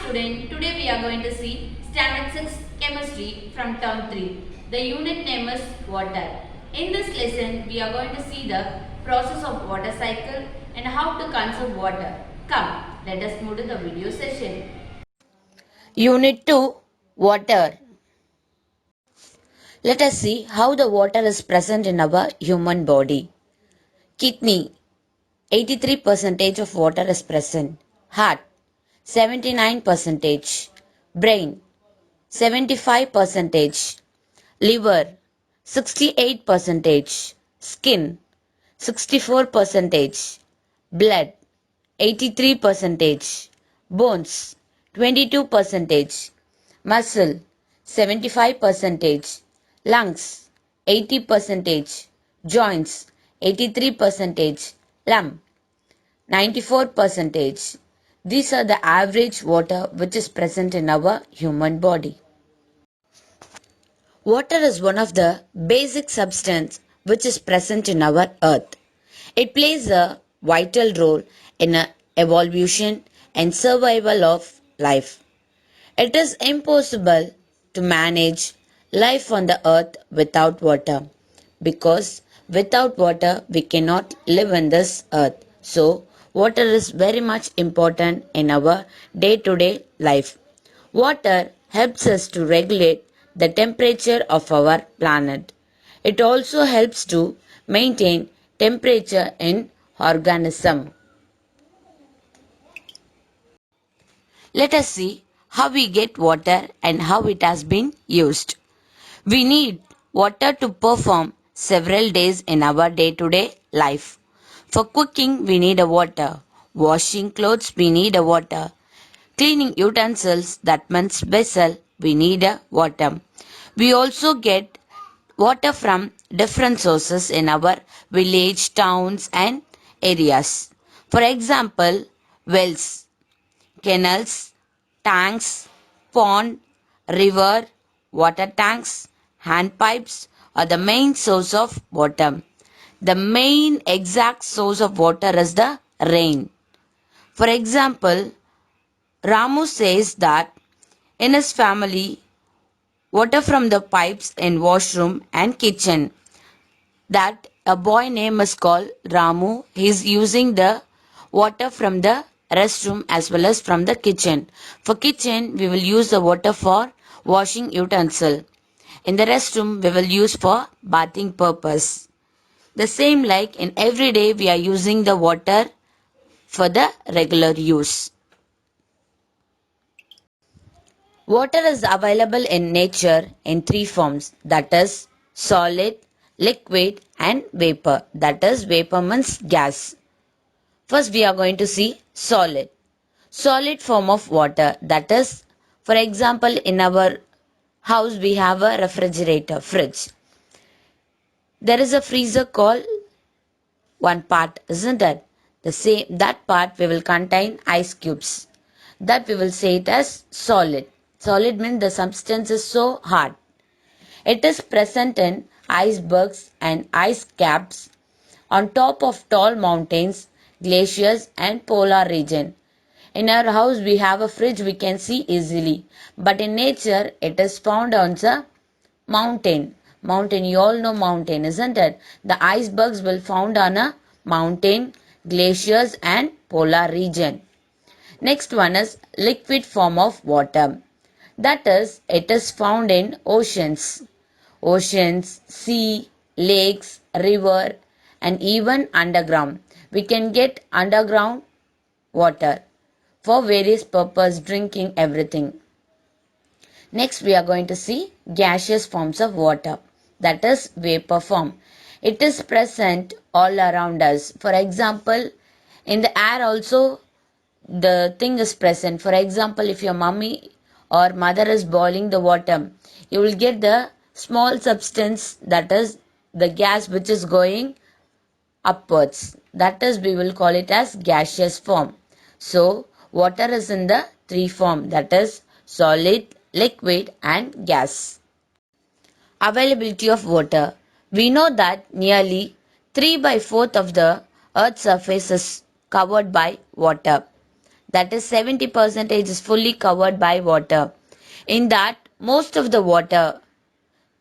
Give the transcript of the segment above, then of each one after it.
student, today we are going to see Standard 6 Chemistry from Term 3. The unit name is water. In this lesson, we are going to see the process of water cycle and how to conserve water. Come, let us move to the video session. Unit 2 Water. Let us see how the water is present in our human body. Kidney 83% of water is present. Heart 79%. Brain 75%. Liver 68%. Skin 64%. Blood 83%. Bones 22%. Muscle 75%. Lungs 80%. Joints 83%. Lung 94%. These are the average water which is present in our human body. Water is one of the basic substance which is present in our earth. It plays a vital role in the evolution and survival of life. It is impossible to manage life on the earth without water because without water we cannot live on this earth. So, water is very much important in our day to day life. Water helps us to regulate the temperature of our planet. It also helps to maintain temperature in organism. Let us see how we get water and how it has been used. We need water to perform several days in our day-to-day life. For cooking, we need a water. Washing clothes, we need a water. Cleaning utensils, that means vessel, we need a water. We also get water from different sources in our village, towns and areas. For example, wells, canals, tanks, pond, river, water tanks, hand pipes are the main source of water. The main exact source of water is the rain. For example, Ramu says that in his family, water from the pipes in washroom and kitchen. That a boy name is called Ramu. He is using the water from the restroom as well as from the kitchen. For kitchen, we will use the water for washing utensil. In the restroom, we will use for bathing purpose. The same like in every day, we are using the water for the regular use. Water is available in nature in three forms, that is solid, liquid and vapor. That is vapor means gas. First we are going to see solid. Solid form of water, that is, for example, in our house we have a refrigerator, fridge. There is a freezer called one part, isn't it? The same that part we will contain ice cubes. That we will say it as solid. Solid means the substance is so hard. It is present in icebergs and ice caps on top of tall mountains, glaciers and polar region. In our house we have a fridge we can see easily, but in nature it is found on the mountain. Mountain, you all know mountain, isn't it? The icebergs will found on a mountain, glaciers and polar region. Next one is liquid form of water. That is, it is found in oceans. Oceans, sea, lakes, river and even underground. We can get underground water for various purpose, drinking, everything. Next we are going to see gaseous forms of water. That is vapor form. It is present all around us. For example, in the air also the thing is present. For example, if your mummy or mother is boiling the water, you will get the small substance, that is the gas which is going upwards. That is, we will call it as gaseous form. So water is in the three form, that is solid, liquid and gas. Availability of water. We know that nearly 3 by 4th of the earth's surface is covered by water. that is 70% is fully covered by water. In that, most of the water,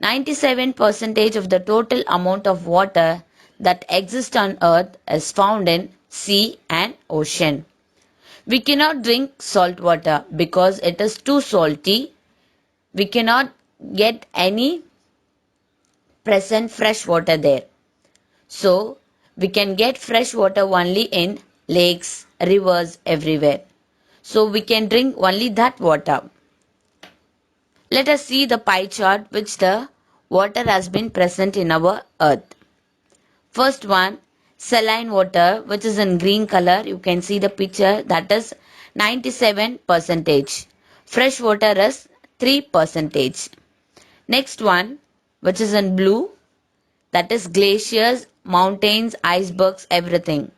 97% of the total amount of water that exists on earth is found in sea and ocean. We cannot drink salt water because it is too salty. We cannot get any present fresh water there. So, we can get fresh water only in lakes, rivers, everywhere. So, we can drink only that water. Let us see the pie chart which the water has been present in our earth. First one, saline water, which is in green color. You can see the picture, that is 97%. Fresh water is 3%. Next one, which is in blue, that is glaciers, mountains, icebergs, everything.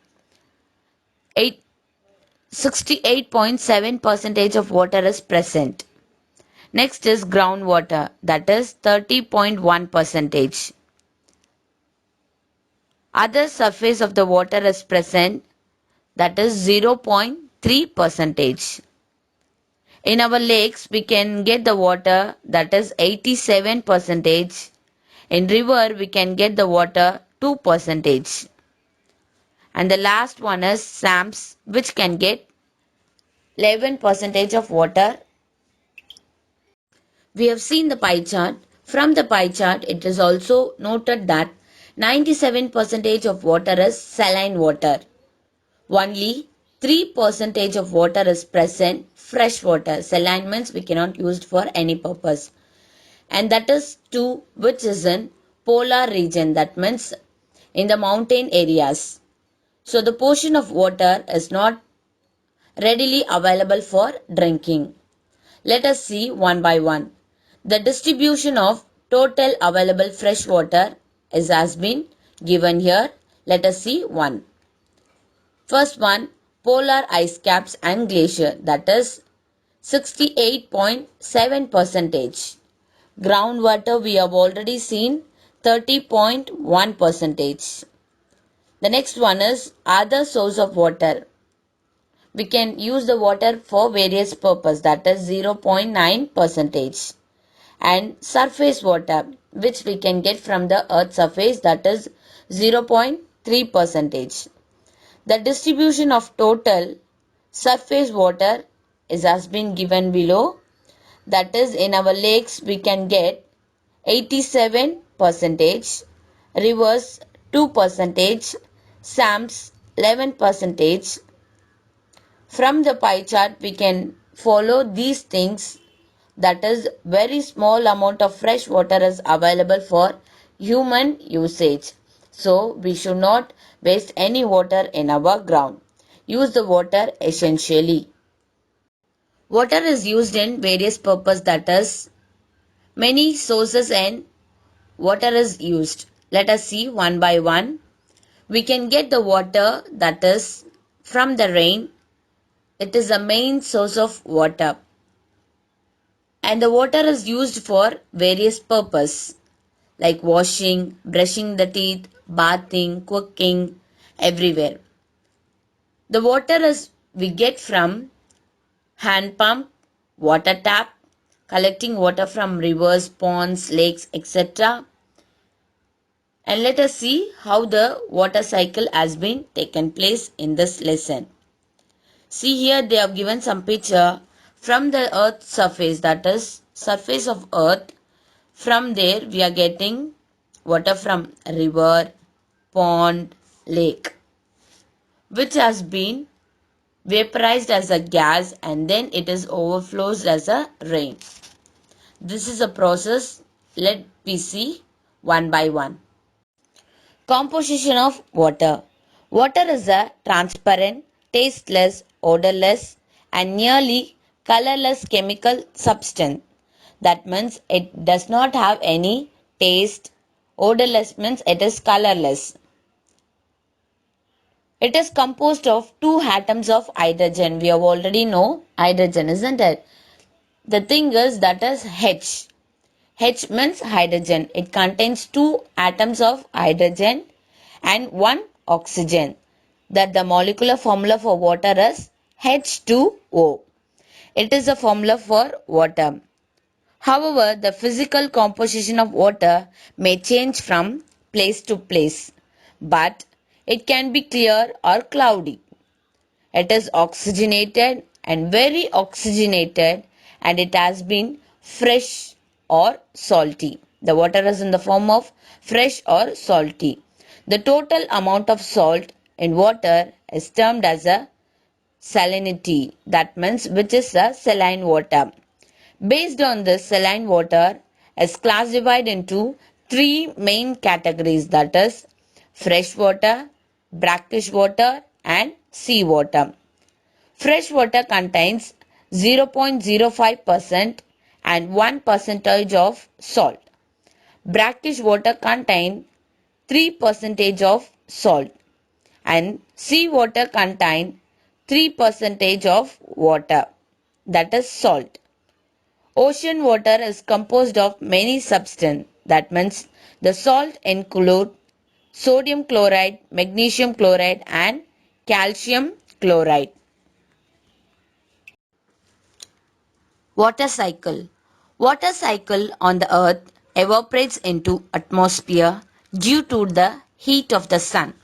68.7% of water is present. Next is groundwater, that is 30.1%. Other surface of the water is present, that is 0.3%. In our lakes, we can get the water, that is 87%. In river, we can get the water 2%. And the last one is swamps, which can get 11% of water. We have seen the pie chart. From the pie chart, it is also noted that 97% of water is saline water. Only 3% of water is present fresh water. Saline means we cannot use it for any purpose. And that is 2, which is in polar region. That means in the mountain areas. So the portion of water is not readily available for drinking. Let us see one by one. The distribution of total available fresh water has been given here. Let us see one. First one, polar ice caps and glacier, that is 68.7%. Groundwater we have already seen 30.1%. The next one is other source of water. We can use the water for various purpose, that is 0.9%. And surface water, which we can get from the earth surface, that is 0.3%. The distribution of total surface water has been given below. That is, in our lakes we can get 87%, rivers 2%, swamps 11%. From the pie chart we can follow these things, that is very small amount of fresh water is available for human usage. So we should not waste any water in our ground. Use the water essentially. Water is used in various purposes, that is many sources and water is used. Let us see one by one. We can get the water, that is from the rain. It is a main source of water. And the water is used for various purposes like washing, brushing the teeth, bathing, cooking, everywhere. The water is we get from hand pump, water tap, collecting water from rivers, ponds, lakes, etc. And let us see how the water cycle has been taken place in this lesson. See here they have given some picture from the earth surface, that is surface of earth. From there we are getting water from river, pond, lake, which has been vaporized as a gas and then it is overflows as a rain. This is a process. Let me see one by one. Composition of water. Water is a transparent, tasteless, odorless and nearly colorless chemical substance. That means it does not have any taste. Odorless means it is colorless. It is composed of two atoms of hydrogen. We have already know hydrogen, isn't it? The thing is that is H. H means hydrogen. It contains two atoms of hydrogen and one oxygen. That the molecular formula for water is H2O. It is a formula for water. However, the physical composition of water may change from place to place, but it can be clear or cloudy. It is oxygenated and very oxygenated, and it has been fresh or salty. The water is in the form of fresh or salty. The total amount of salt in water is termed as a salinity, that means which is a saline water. Based on this, saline water is classified into three main categories, that is fresh water, brackish water and seawater. Fresh water contains 0.05% and 1% of salt. Brackish water contains 3% of salt and seawater contains 3% of water, that is salt. Ocean water is composed of many substances, that means the salt include sodium chloride, magnesium chloride and calcium chloride. Water cycle. Water cycle on the earth evaporates into atmosphere due to the heat of the sun.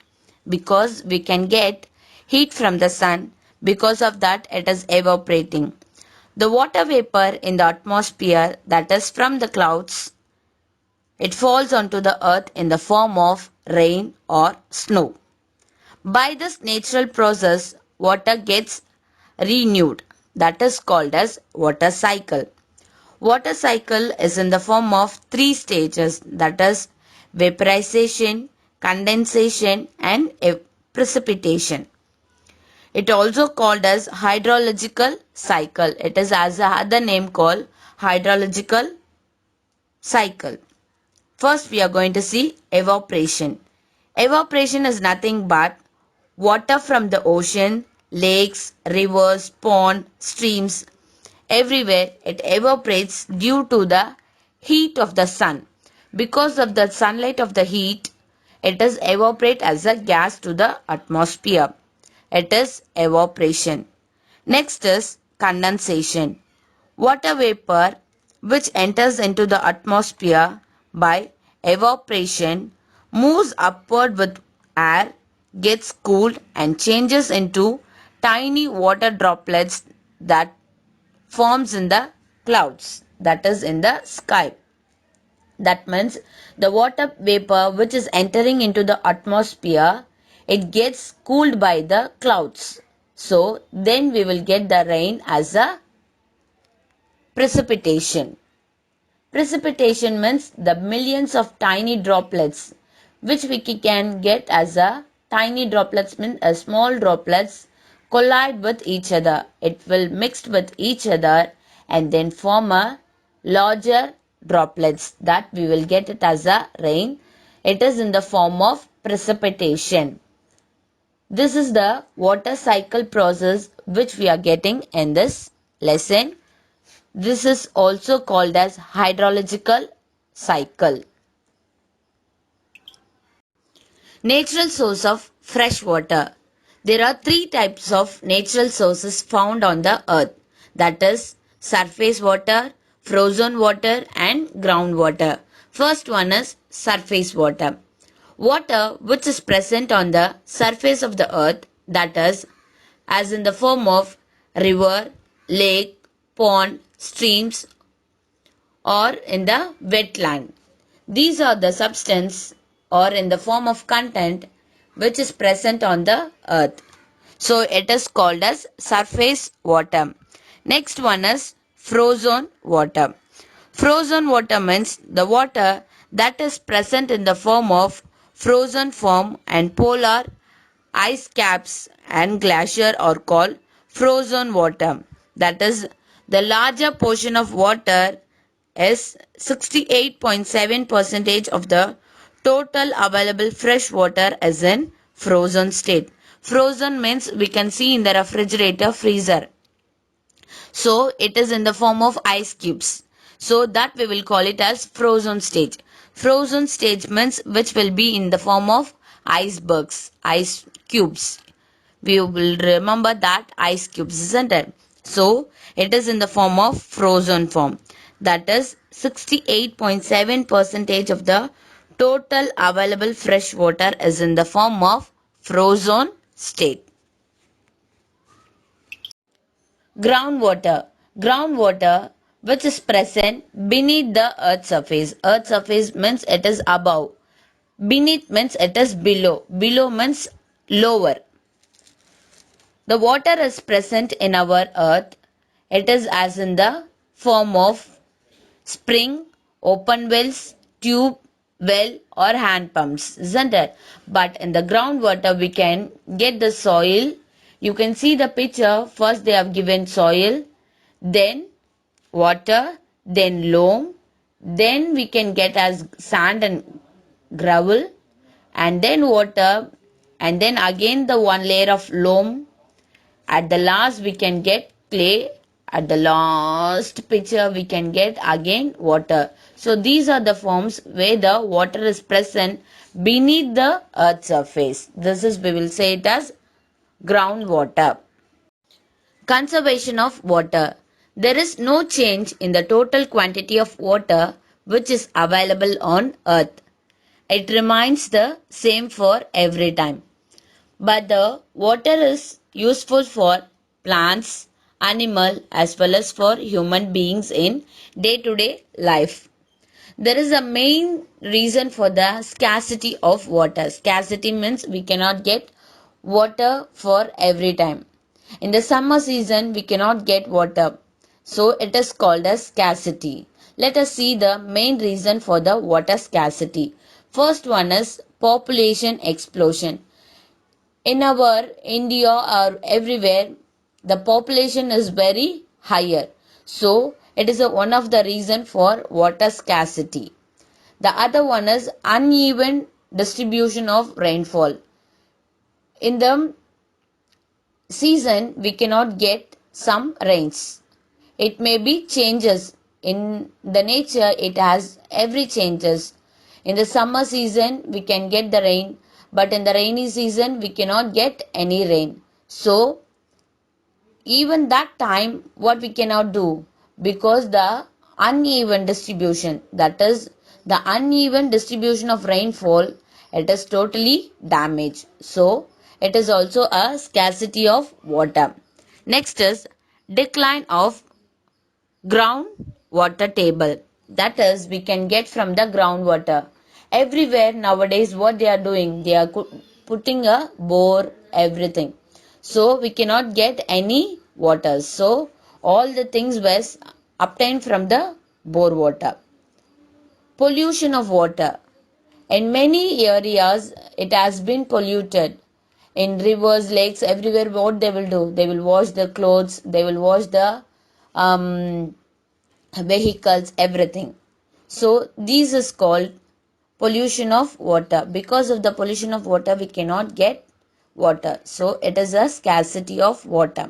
Because we can get heat from the sun, because of that it is evaporating. The water vapor in the atmosphere, that is from the clouds, it falls onto the earth in the form of rain or snow. By this natural process, water gets renewed. That is called as water cycle. Water cycle is in the form of three stages, that is vaporization, condensation and precipitation. It also called as hydrological cycle. It is as a other name called hydrological cycle. First we are going to see evaporation. Evaporation is nothing but water from the ocean, lakes, rivers, ponds, streams, everywhere it evaporates due to the heat of the sun. Because of the sunlight of the heat, it is evaporate as a gas to the atmosphere. It is evaporation. Next is condensation. Water vapor which enters into the atmosphere by evaporation moves upward with air, gets cooled and changes into tiny water droplets that forms in the clouds, that is in the sky. That means the water vapor which is entering into the atmosphere, it gets cooled by the clouds. So then we will get the rain as a precipitation. Precipitation means the millions of tiny droplets which we can get as a tiny droplets, means a small droplets collide with each other. It will mix with each other and then form a larger droplets, that we will get it as a rain. It is in the form of precipitation. This is the water cycle process which we are getting in this lesson. This is also called as hydrological cycle. Natural source of fresh water. There are three types of natural sources found on the earth, that is surface water, frozen water and groundwater. First one is surface water. Water which is present on the surface of the earth, that is as in the form of river, lake, pond, streams or in the wetland. These are the substance or in the form of content which is present on the earth. So it is called as surface water. Next one is frozen water. Frozen water means the water that is present in the form of frozen form, and polar ice caps and glacier are called frozen water. That is, the larger portion of water is 68.7% of the total available fresh water is in frozen state. Frozen means we can see in the refrigerator, freezer. So it is in the form of ice cubes. So that we will call it as frozen stage. Frozen stage means which will be in the form of icebergs, ice cubes. we will remember that ice cubes, isn't it? So it is in the form of frozen form. That is 68.7 percentage of the total available fresh water is in the form of frozen state. Groundwater. Groundwater which is present beneath the earth surface. Earth surface means it is above. Beneath means it is below. Below means lower. The water is present in our earth. It is as in the form of spring, open wells, tube, well or hand pumps, isn't it? But in the groundwater we can get the soil. You can see the picture. First they have given soil, then water, then loam, then we can get as sand and gravel, and then water, and then again the one layer of loam. At the last we can get clay. At the last picture we can get again water. So these are the forms where the water is present beneath the earth surface. This is, we will say it as groundwater. Conservation of water. There is no change in the total quantity of water which is available on earth. It remains the same for every time. But the water is useful for plants, animal as well as for human beings in day-to-day life. There is a main reason for the scarcity of water. Scarcity means we cannot get water for every time. In the summer season, we cannot get water. So it is called as scarcity. Let us see the main reason for the water scarcity. First one is population explosion. In our India or everywhere, the population is very higher. So it is one of the reason for water scarcity. The other one is uneven distribution of rainfall. In the season, we cannot get some rains. It may be changes. In the nature, it has every changes. In the summer season, we can get the rain, but in the rainy season, we cannot get any rain. So, even that time, what we cannot do, because the uneven distribution, that is the uneven distribution of rainfall, it is totally damaged. So it is also a scarcity of water. Next is decline of groundwater table. That is, we can get from the groundwater. Everywhere nowadays, what they are doing, they are putting a bore, everything. So we cannot get any water. So all the things were obtained from the bore water. Pollution of water. In many areas, it has been polluted. In rivers, lakes, everywhere, what they will do? They will wash the clothes, they will wash the vehicles, everything. So this is called pollution of water. Because of the pollution of water, we cannot get water. So it is a scarcity of water.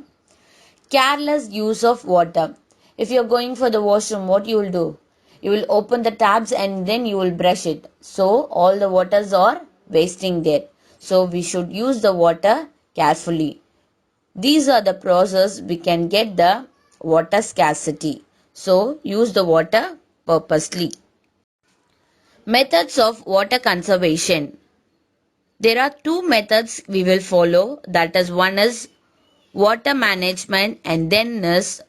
Careless use of water. If you are going for the washroom, what you will do? You will open the taps and then you will brush it. So all the waters are wasting there. So we should use the water carefully. These are the process we can get the water scarcity. So use the water purposely. Methods of water conservation. There are two methods we will follow. That is, one is water management and then is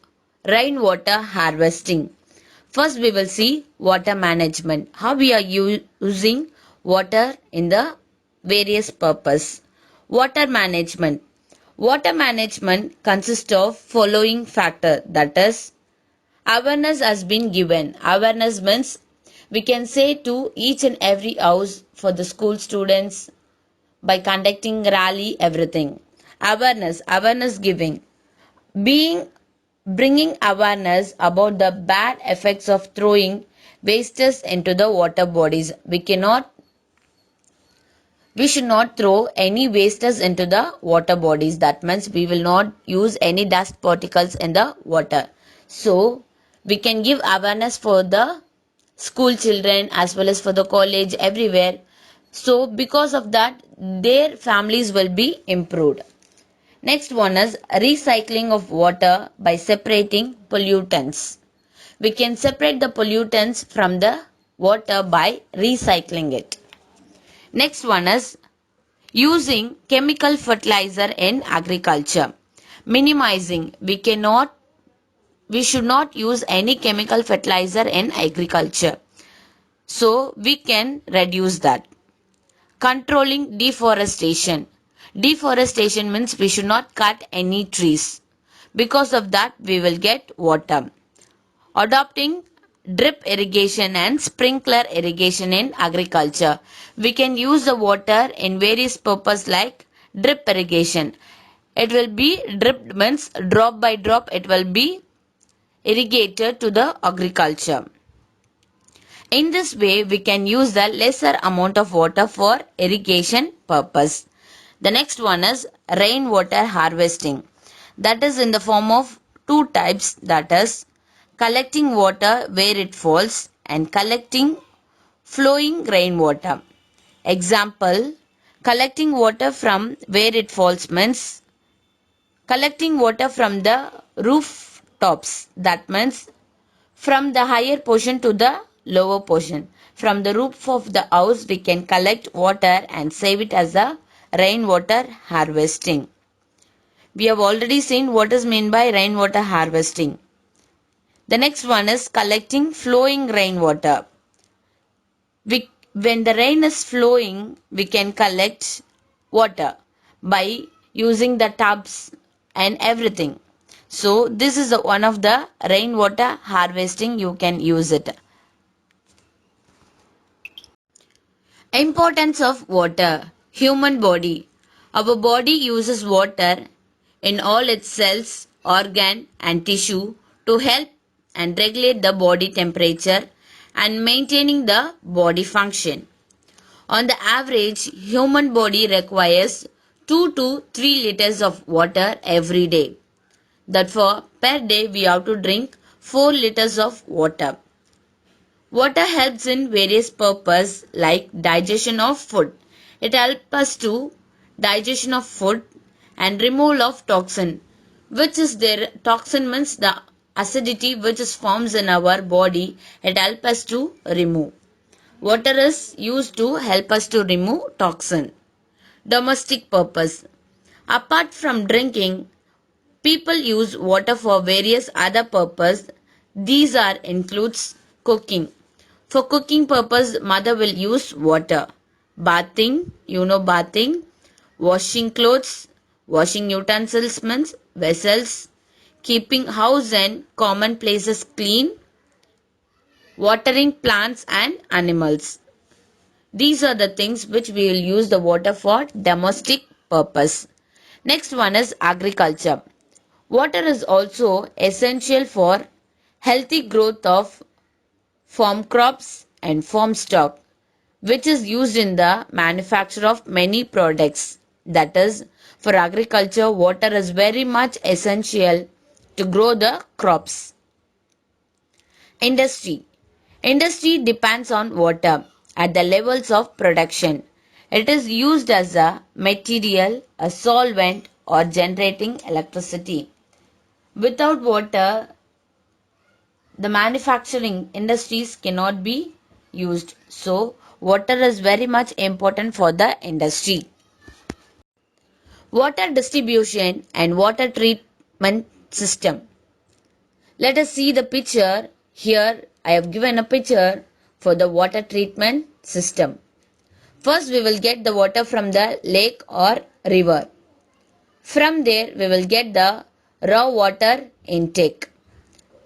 rainwater harvesting. First we will see water management. How we are using water in the various purpose. Water management. Water management consists of following factor, that is, awareness has been given. Awareness means we can say to each and every house for the school students by conducting rally, everything. Awareness giving. Bringing awareness about the bad effects of throwing wastes into the water bodies. We should not throw any wastes into the water bodies. That means we will not use any dust particles in the water. So we can give awareness for the school children as well as for the college, everywhere. So because of that, their families will be improved. Next one is recycling of water by separating pollutants. We can separate the pollutants from the water by recycling it. Next one is using chemical fertilizer in agriculture. Minimizing. We should not use any chemical fertilizer in agriculture. So we can reduce that. Controlling deforestation. Deforestation means we should not cut any trees. Because of that, we will get water. Adopting drip irrigation and sprinkler irrigation in agriculture. We can use the water in various purposes like drip irrigation. It will be dripped means drop by drop it will be irrigated to the agriculture. In this way, we can use the lesser amount of water for irrigation purpose. The next one is rainwater harvesting. That is in the form of two types, that is collecting water where it falls and collecting flowing rainwater. Example, collecting water from where it falls means collecting water from the rooftops. That means from the higher portion to the lower portion. From the roof of the house, we can collect water and save it as a rainwater harvesting. We have already seen what is meant by rainwater harvesting. The next one is collecting flowing rainwater. When the rain is flowing, we can collect water by using the tubs and everything. So this is one of the rainwater harvesting you can use it. Importance of water. Human body. Our body uses water in all its cells, organ and tissue to help and regulate the body temperature and maintaining the body function. On the average, human body requires 2 to 3 liters of water every day. Therefore, per day we have to drink 4 liters of water. Water helps in various purposes like digestion of food. It helps us to digestion of food and removal of toxin, which is their toxin means the acidity which is forms in our body. It helps us to remove. Water is used to help us to remove toxin. Domestic purpose. Apart from drinking, people use water for various other purposes. These are includes cooking. For cooking purpose, mother will use water. Bathing, bathing. Washing clothes, washing utensils means vessels. Keeping house and common places clean. Watering plants and animals. These are the things which we will use the water for domestic purpose. Next one is agriculture. Water is also essential for healthy growth of farm crops and farm stock, which is used in the manufacture of many products. That is, for agriculture, water is very much essential to grow the crops. Industry. Industry depends on water at the levels of production. It is used as a material, a solvent, or generating electricity. Without water, the manufacturing industries cannot be used. So, water is very much important for the industry. Water distribution and water treatment system. Let us see the picture. Here I have given a picture for the water treatment system. First we will get the water from the lake or river. From there we will get the raw water intake.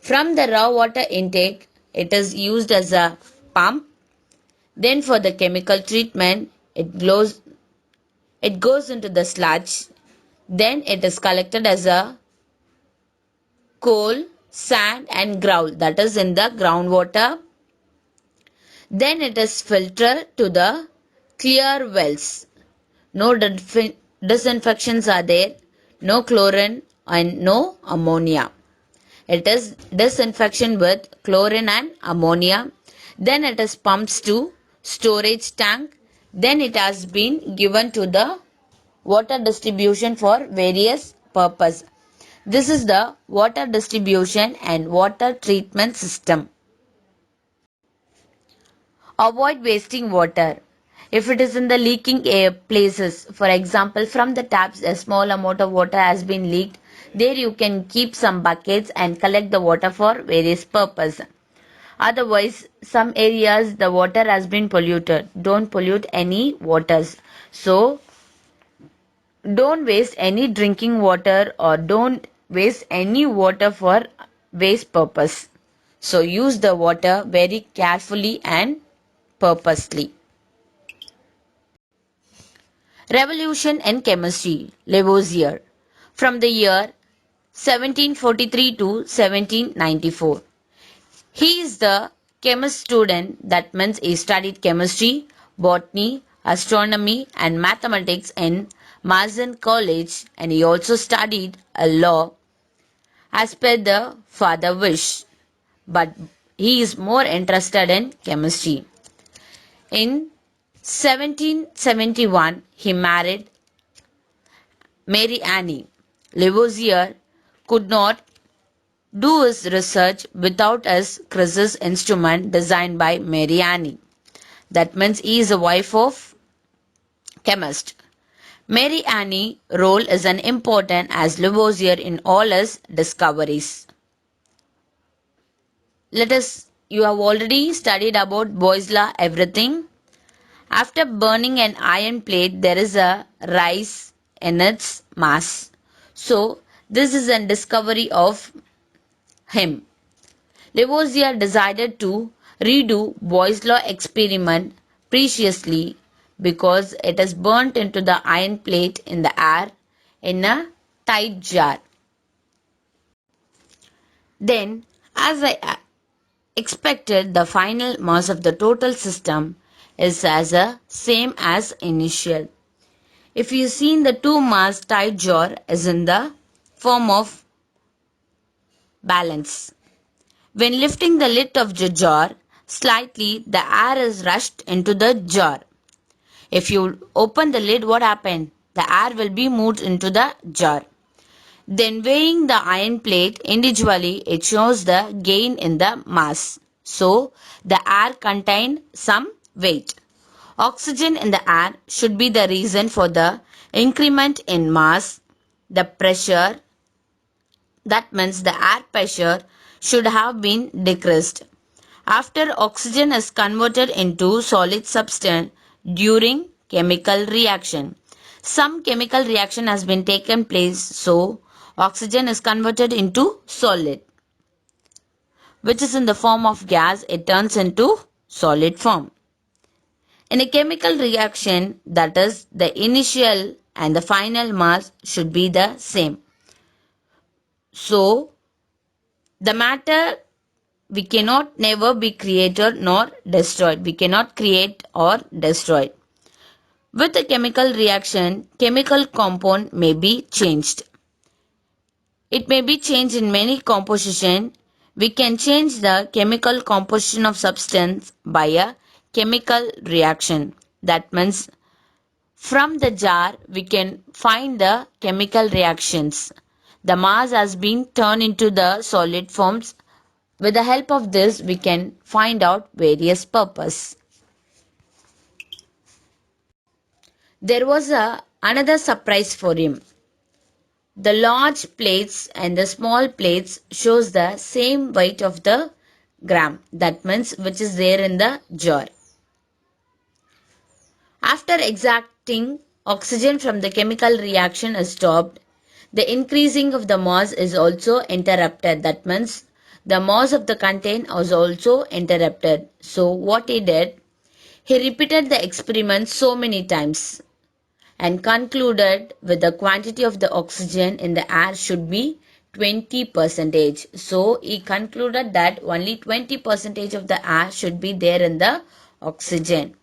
From the raw water intake, it is used as a pump. Then for the chemical treatment, it goes into the sludge. Then it is collected as a coal, sand and gravel, that is in the groundwater. Then it is filtered to the clear wells. No disinfections are there, no chlorine and no ammonia. It is disinfection with chlorine and ammonia. Then it is pumped to storage tank. Then it has been given to the water distribution for various purpose. This is the water distribution and water treatment system. Avoid wasting water. If it is in the leaking air places, for example, from the taps, a small amount of water has been leaked. There you can keep some buckets and collect the water for various purposes. Otherwise, some areas the water has been polluted. Don't pollute any waters. So, don't waste any drinking water or don't waste any water for waste purpose. So, use the water very carefully and purposely. Revolution in Chemistry, Lavoisier, from the year 1743 to 1794. He is the chemist student, that means he studied chemistry, botany, astronomy and mathematics in Mason College, and he also studied a law as per the father wish, but he is more interested in chemistry. In 1771 he married Mary Annie. Lavoisier could not do his research without his Crisis instrument designed by Mary Annie. That means he is a wife of chemist. Mary Annie's role is as important as Lavoisier in all his discoveries. You have already studied about Boyle's law, everything. After burning an iron plate, there is a rise in its mass. So, this is a discovery of him. Lavoisier decided to redo Boyle's law experiment preciously because it is burnt into the iron plate in the air in a tight jar. Then, as I expected, the final mass of the total system is as a same as initial. If you see the two mass tight jar is in the form of balance. When lifting the lid of the jar slightly, the air is rushed into the jar. If you open the lid, what happened? The air will be moved into the jar. Then weighing the iron plate individually, it shows the gain in the mass. So, the air contained some weight. Oxygen in the air should be the reason for the increment in mass. The pressure, that means the air pressure, should have been decreased. After oxygen is converted into solid substance during chemical reaction. Some chemical reaction has been taken place, so oxygen is converted into solid, which is in the form of gas, it turns into solid form. In a chemical reaction, that is, the initial and the final mass should be the same. So, the matter we cannot never be created nor destroyed. We cannot create or destroy. With a chemical reaction, chemical compound may be changed. It may be changed in many composition. We can change the chemical composition of substance by a chemical reaction. That means from the jar we can find the chemical reactions. The mass has been turned into the solid forms. With the help of this, we can find out various purpose. There was another surprise for him. The large plates and the small plates shows the same weight of the gram. That means which is there in the jar. After extracting oxygen from the chemical reaction is stopped, the increasing of the mass is also interrupted. That means the mass of the content was also interrupted. So what he did, he repeated the experiment so many times and concluded with the quantity of the oxygen in the air should be 20%. So he concluded that only 20% of the air should be there in the oxygen.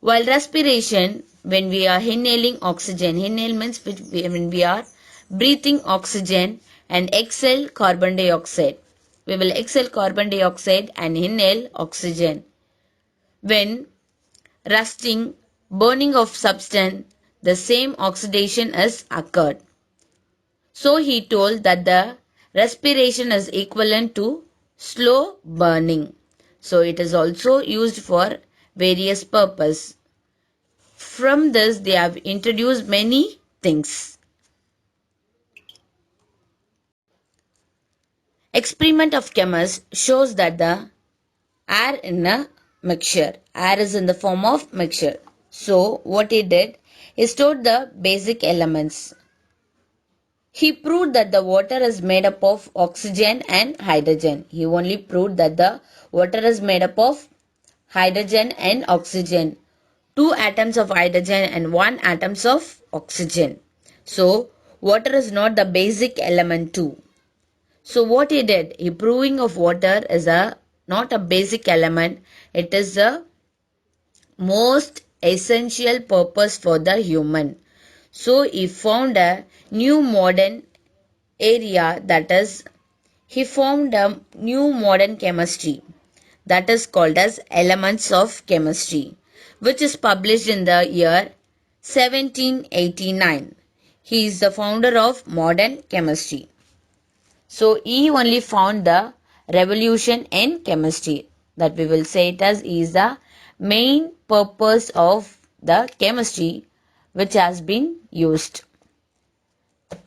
While respiration, when we are inhaling oxygen, inhale means when we are breathing oxygen and exhale carbon dioxide. We will exhale carbon dioxide and inhale oxygen. When rusting, burning of substance, the same oxidation is occurred. So he told that the respiration is equivalent to slow burning. So it is also used for various purpose. From this they have introduced many things. Experiment of chemists shows that the air in a mixture. Air is in the form of mixture. So what he did, he stored the basic elements. He proved that the water is made up of oxygen and hydrogen. He only proved that the water is made up of hydrogen and oxygen. Two atoms of hydrogen and one atoms of oxygen. So water is not the basic element too. So what he did, he proving of water is not a basic element. It is the most essential purpose for the human. So he found a new modern area, that is, he formed a new modern chemistry that is called as Elements of Chemistry, which is published in the year 1789. He is the founder of modern chemistry. So he only found the revolution in chemistry, that we will say it as is the main purpose of the chemistry which has been used.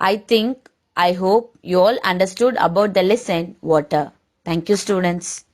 I hope you all understood about the lesson water. Thank you, students.